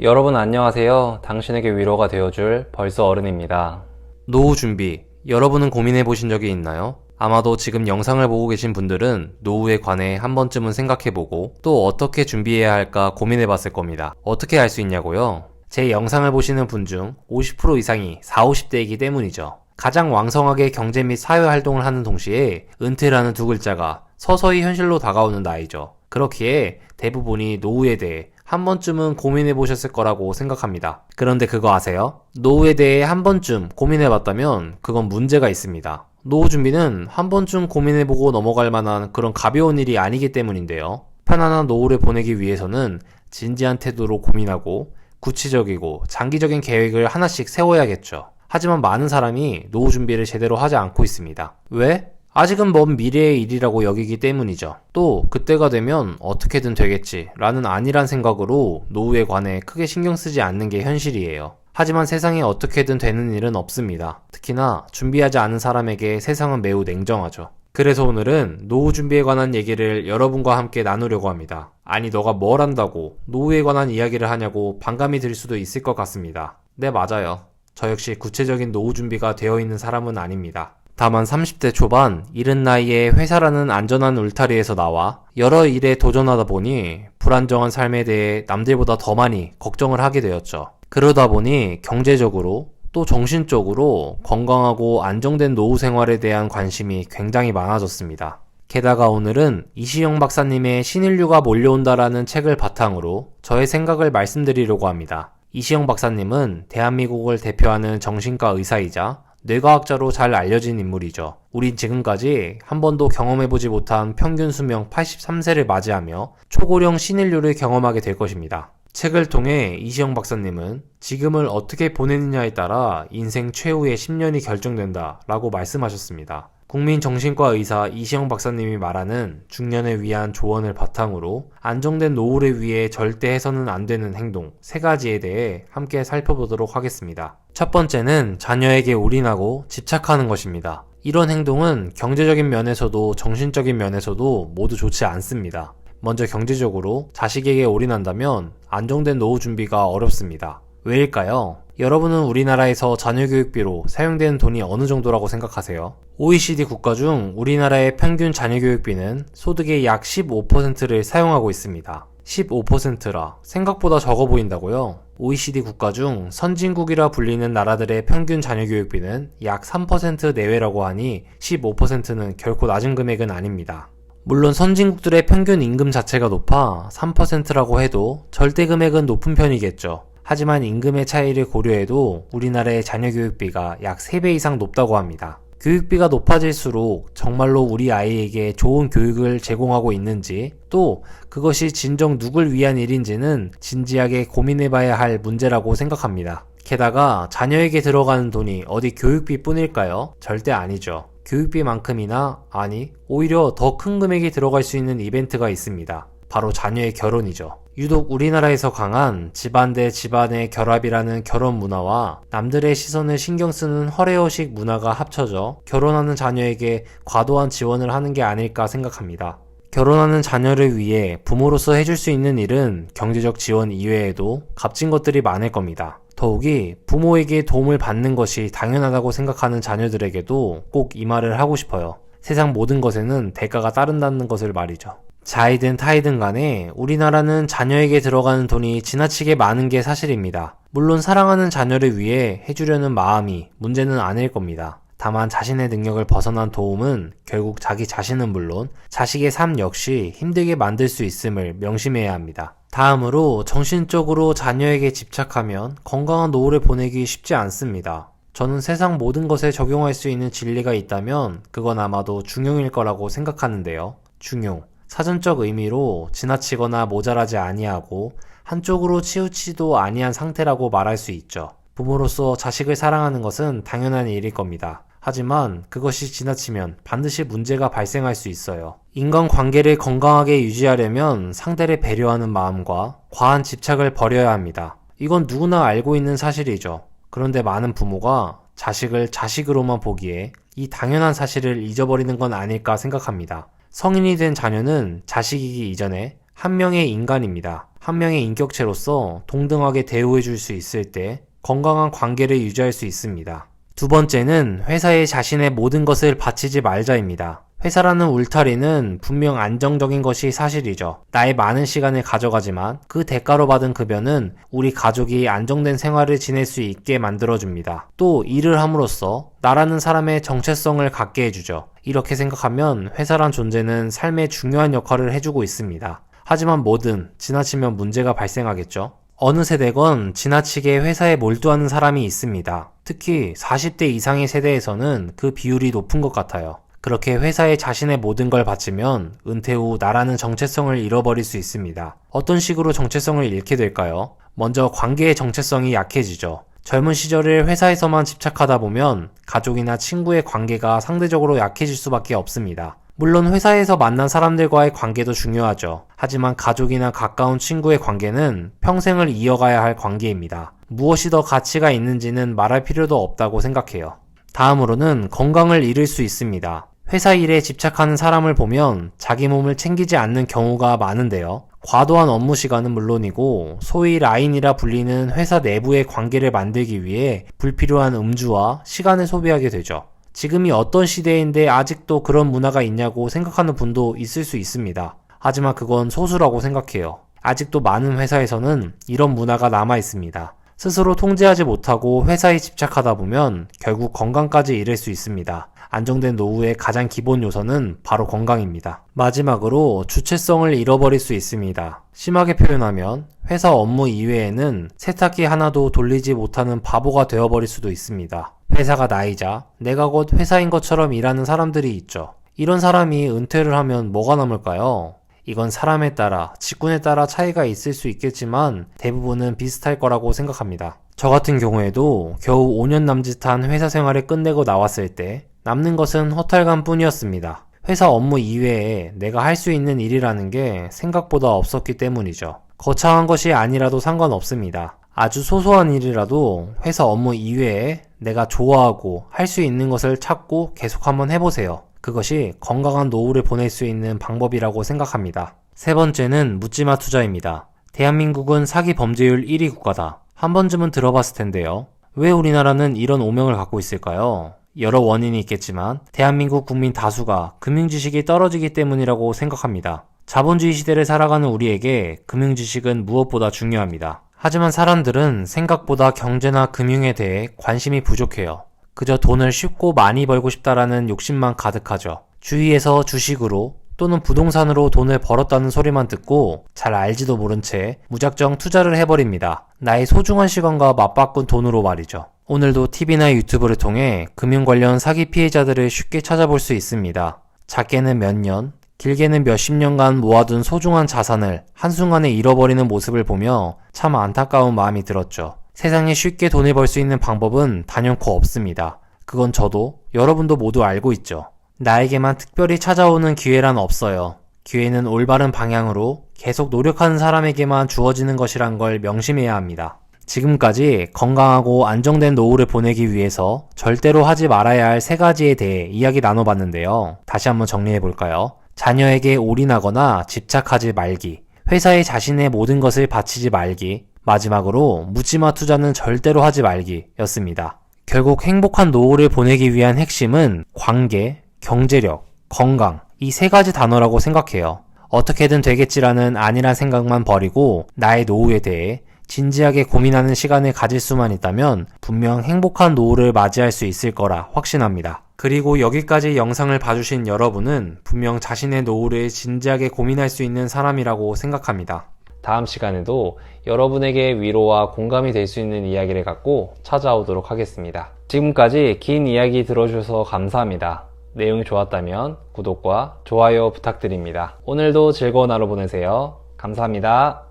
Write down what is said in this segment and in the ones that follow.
여러분 안녕하세요. 당신에게 위로가 되어줄 벌써 어른입니다. 노후 준비, 여러분은 고민해 보신 적이 있나요? 아마도 지금 영상을 보고 계신 분들은 노후에 관해 한 번쯤은 생각해보고 또 어떻게 준비해야 할까 고민해 봤을 겁니다. 어떻게 할 수 있냐고요? 제 영상을 보시는 분 중 50% 이상이 40, 50대이기 때문이죠. 가장 왕성하게 경제 및 사회활동을 하는 동시에 은퇴라는 두 글자가 서서히 현실로 다가오는 나이죠. 그렇기에 대부분이 노후에 대해 한 번쯤은 고민해 보셨을 거라고 생각합니다. 그런데 그거 아세요? 노후에 대해 한 번쯤 고민해 봤다면 그건 문제가 있습니다. 노후 준비는 한 번쯤 고민해 보고 넘어갈 만한 그런 가벼운 일이 아니기 때문인데요. 편안한 노후를 보내기 위해서는 진지한 태도로 고민하고 구체적이고 장기적인 계획을 하나씩 세워야겠죠. 하지만 많은 사람이 노후 준비를 제대로 하지 않고 있습니다. 왜? 아직은 먼 미래의 일이라고 여기기 때문이죠. 또 그때가 되면 어떻게든 되겠지 라는 안일한 생각으로 노후에 관해 크게 신경 쓰지 않는 게 현실이에요. 하지만 세상에 어떻게든 되는 일은 없습니다. 특히나 준비하지 않은 사람에게 세상은 매우 냉정하죠. 그래서 오늘은 노후 준비에 관한 얘기를 여러분과 함께 나누려고 합니다. 아니 너가 뭘 안다고 노후에 관한 이야기를 하냐고 반감이 들 수도 있을 것 같습니다. 네, 맞아요. 저 역시 구체적인 노후 준비가 되어 있는 사람은 아닙니다. 다만 30대 초반 이른 나이에 회사라는 안전한 울타리에서 나와 여러 일에 도전하다 보니 불안정한 삶에 대해 남들보다 더 많이 걱정을 하게 되었죠. 그러다 보니 경제적으로 또 정신적으로 건강하고 안정된 노후 생활에 대한 관심이 굉장히 많아졌습니다. 게다가 오늘은 이시영 박사님의 신인류가 몰려온다라는 책을 바탕으로 저의 생각을 말씀드리려고 합니다. 이시영 박사님은 대한민국을 대표하는 정신과 의사이자 뇌과학자로 잘 알려진 인물이죠. 우린 지금까지 한 번도 경험해보지 못한 평균 수명 83세를 맞이하며 초고령 신인류를 경험하게 될 것입니다. 책을 통해 이시영 박사님은 지금을 어떻게 보내느냐에 따라 인생 최후의 10년이 결정된다 라고 말씀하셨습니다. 국민정신과 의사 이시영 박사님이 말하는 중년을 위한 조언을 바탕으로 안정된 노후를 위해 절대 해서는 안 되는 행동 3가지에 대해 함께 살펴보도록 하겠습니다. 첫 번째는 자녀에게 올인하고 집착하는 것입니다. 이런 행동은 경제적인 면에서도 정신적인 면에서도 모두 좋지 않습니다. 먼저 경제적으로 자식에게 올인한다면 안정된 노후 준비가 어렵습니다. 왜일까요? 여러분은 우리나라에서 자녀 교육비로 사용되는 돈이 어느 정도라고 생각하세요? OECD 국가 중 우리나라의 평균 자녀 교육비는 소득의 약 15%를 사용하고 있습니다. 15%라 생각보다 적어 보인다고요? OECD 국가 중 선진국이라 불리는 나라들의 평균 자녀 교육비는 약 3% 내외라고 하니 15%는 결코 낮은 금액은 아닙니다. 물론 선진국들의 평균 임금 자체가 높아 3%라고 해도 절대 금액은 높은 편이겠죠. 하지만 임금의 차이를 고려해도 우리나라의 자녀 교육비가 약 3배 이상 높다고 합니다. 교육비가 높아질수록 정말로 우리 아이에게 좋은 교육을 제공하고 있는지 또 그것이 진정 누굴 위한 일인지는 진지하게 고민해봐야 할 문제라고 생각합니다. 게다가 자녀에게 들어가는 돈이 어디 교육비 뿐일까요? 절대 아니죠. 교육비만큼이나 아니 오히려 더 큰 금액이 들어갈 수 있는 이벤트가 있습니다. 바로 자녀의 결혼이죠. 유독 우리나라에서 강한 집안 대 집안의 결합이라는 결혼 문화와 남들의 시선을 신경 쓰는 허례허식 문화가 합쳐져 결혼하는 자녀에게 과도한 지원을 하는 게 아닐까 생각합니다. 결혼하는 자녀를 위해 부모로서 해줄 수 있는 일은 경제적 지원 이외에도 값진 것들이 많을 겁니다. 더욱이 부모에게 도움을 받는 것이 당연하다고 생각하는 자녀들에게도 꼭 이 말을 하고 싶어요. 세상 모든 것에는 대가가 따른다는 것을 말이죠. 자이든 타이든 간에 우리나라는 자녀에게 들어가는 돈이 지나치게 많은 게 사실입니다. 물론 사랑하는 자녀를 위해 해주려는 마음이 문제는 아닐 겁니다. 다만 자신의 능력을 벗어난 도움은 결국 자기 자신은 물론 자식의 삶 역시 힘들게 만들 수 있음을 명심해야 합니다. 다음으로 정신적으로 자녀에게 집착하면 건강한 노후를 보내기 쉽지 않습니다. 저는 세상 모든 것에 적용할 수 있는 진리가 있다면 그건 아마도 중용일 거라고 생각하는데요. 중용. 사전적 의미로 지나치거나 모자라지 아니하고 한쪽으로 치우치도 아니한 상태라고 말할 수 있죠. 부모로서 자식을 사랑하는 것은 당연한 일일 겁니다. 하지만 그것이 지나치면 반드시 문제가 발생할 수 있어요. 인간관계를 건강하게 유지하려면 상대를 배려하는 마음과 과한 집착을 버려야 합니다. 이건 누구나 알고 있는 사실이죠. 그런데 많은 부모가 자식을 자식으로만 보기에 이 당연한 사실을 잊어버리는 건 아닐까 생각합니다. 성인이 된 자녀는 자식이기 이전에 한 명의 인간입니다. 한 명의 인격체로서 동등하게 대우해줄 수 있을 때 건강한 관계를 유지할 수 있습니다. 두 번째는 회사에 자신의 모든 것을 바치지 말자입니다. 회사라는 울타리는 분명 안정적인 것이 사실이죠. 나의 많은 시간을 가져가지만 그 대가로 받은 급여는 우리 가족이 안정된 생활을 지낼 수 있게 만들어줍니다. 또 일을 함으로써 나라는 사람의 정체성을 갖게 해주죠. 이렇게 생각하면 회사란 존재는 삶에 중요한 역할을 해주고 있습니다. 하지만 뭐든 지나치면 문제가 발생하겠죠. 어느 세대건 지나치게 회사에 몰두하는 사람이 있습니다. 특히 40대 이상의 세대에서는 그 비율이 높은 것 같아요. 그렇게 회사에 자신의 모든 걸 바치면 은퇴 후 나라는 정체성을 잃어버릴 수 있습니다. 어떤 식으로 정체성을 잃게 될까요? 먼저 관계의 정체성이 약해지죠. 젊은 시절을 회사에서만 집착하다 보면 가족이나 친구의 관계가 상대적으로 약해질 수밖에 없습니다. 물론 회사에서 만난 사람들과의 관계도 중요하죠. 하지만 가족이나 가까운 친구의 관계는 평생을 이어가야 할 관계입니다. 무엇이 더 가치가 있는지는 말할 필요도 없다고 생각해요. 다음으로는 건강을 잃을 수 있습니다. 회사 일에 집착하는 사람을 보면 자기 몸을 챙기지 않는 경우가 많은데요. 과도한 업무 시간은 물론이고 소위 라인이라 불리는 회사 내부의 관계를 만들기 위해 불필요한 음주와 시간을 소비하게 되죠. 지금이 어떤 시대인데 아직도 그런 문화가 있냐고 생각하는 분도 있을 수 있습니다. 하지만 그건 소수라고 생각해요. 아직도 많은 회사에서는 이런 문화가 남아 있습니다. 스스로 통제하지 못하고 회사에 집착하다 보면 결국 건강까지 잃을 수 있습니다. 안정된 노후의 가장 기본 요소는 바로 건강입니다. 마지막으로 주체성을 잃어버릴 수 있습니다. 심하게 표현하면 회사 업무 이외에는 세탁기 하나도 돌리지 못하는 바보가 되어버릴 수도 있습니다. 회사가 나이자 내가 곧 회사인 것처럼 일하는 사람들이 있죠. 이런 사람이 은퇴를 하면 뭐가 남을까요? 이건 사람에 따라, 직군에 따라 차이가 있을 수 있겠지만 대부분은 비슷할 거라고 생각합니다. 저 같은 경우에도 겨우 5년 남짓한 회사 생활을 끝내고 나왔을 때 남는 것은 허탈감 뿐이었습니다. 회사 업무 이외에 내가 할 수 있는 일이라는 게 생각보다 없었기 때문이죠. 거창한 것이 아니라도 상관없습니다. 아주 소소한 일이라도 회사 업무 이외에 내가 좋아하고 할 수 있는 것을 찾고 계속 한번 해보세요. 그것이 건강한 노후를 보낼 수 있는 방법이라고 생각합니다. 세 번째는 묻지마 투자입니다. 대한민국은 사기 범죄율 1위 국가다. 한 번쯤은 들어봤을 텐데요. 왜 우리나라는 이런 오명을 갖고 있을까요? 여러 원인이 있겠지만 대한민국 국민 다수가 금융지식이 떨어지기 때문이라고 생각합니다. 자본주의 시대를 살아가는 우리에게 금융지식은 무엇보다 중요합니다. 하지만 사람들은 생각보다 경제나 금융에 대해 관심이 부족해요. 그저 돈을 쉽고 많이 벌고 싶다라는 욕심만 가득하죠. 주위에서 주식으로 또는 부동산으로 돈을 벌었다는 소리만 듣고 잘 알지도 모른 채 무작정 투자를 해버립니다. 나의 소중한 시간과 맞바꾼 돈으로 말이죠. 오늘도 TV나 유튜브를 통해 금융 관련 사기 피해자들을 쉽게 찾아볼 수 있습니다. 작게는 몇 년, 길게는 몇십 년간 모아둔 소중한 자산을 한순간에 잃어버리는 모습을 보며 참 안타까운 마음이 들었죠. 세상에 쉽게 돈을 벌 수 있는 방법은 단연코 없습니다. 그건 저도 여러분도 모두 알고 있죠. 나에게만 특별히 찾아오는 기회란 없어요. 기회는 올바른 방향으로 계속 노력하는 사람에게만 주어지는 것이란 걸 명심해야 합니다. 지금까지 건강하고 안정된 노후를 보내기 위해서 절대로 하지 말아야 할 3가지에 대해 이야기 나눠봤는데요. 다시 한번 정리해볼까요? 자녀에게 올인하거나 집착하지 말기, 회사에 자신의 모든 것을 바치지 말기, 마지막으로 묻지마 투자는 절대로 하지 말기 였습니다. 결국 행복한 노후를 보내기 위한 핵심은 관계, 경제력, 건강 이 3가지 단어라고 생각해요. 어떻게든 되겠지라는 안일한 생각만 버리고 나의 노후에 대해 진지하게 고민하는 시간을 가질 수만 있다면 분명 행복한 노후를 맞이할 수 있을 거라 확신합니다. 그리고 여기까지 영상을 봐주신 여러분은 분명 자신의 노후를 진지하게 고민할 수 있는 사람이라고 생각합니다. 다음 시간에도 여러분에게 위로와 공감이 될 수 있는 이야기를 갖고 찾아오도록 하겠습니다. 지금까지 긴 이야기 들어주셔서 감사합니다. 내용이 좋았다면 구독과 좋아요 부탁드립니다. 오늘도 즐거운 하루 보내세요. 감사합니다.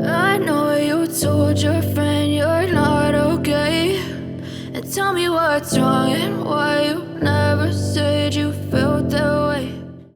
I know you told your friend you're not okay, and tell me what's wrong and why you never say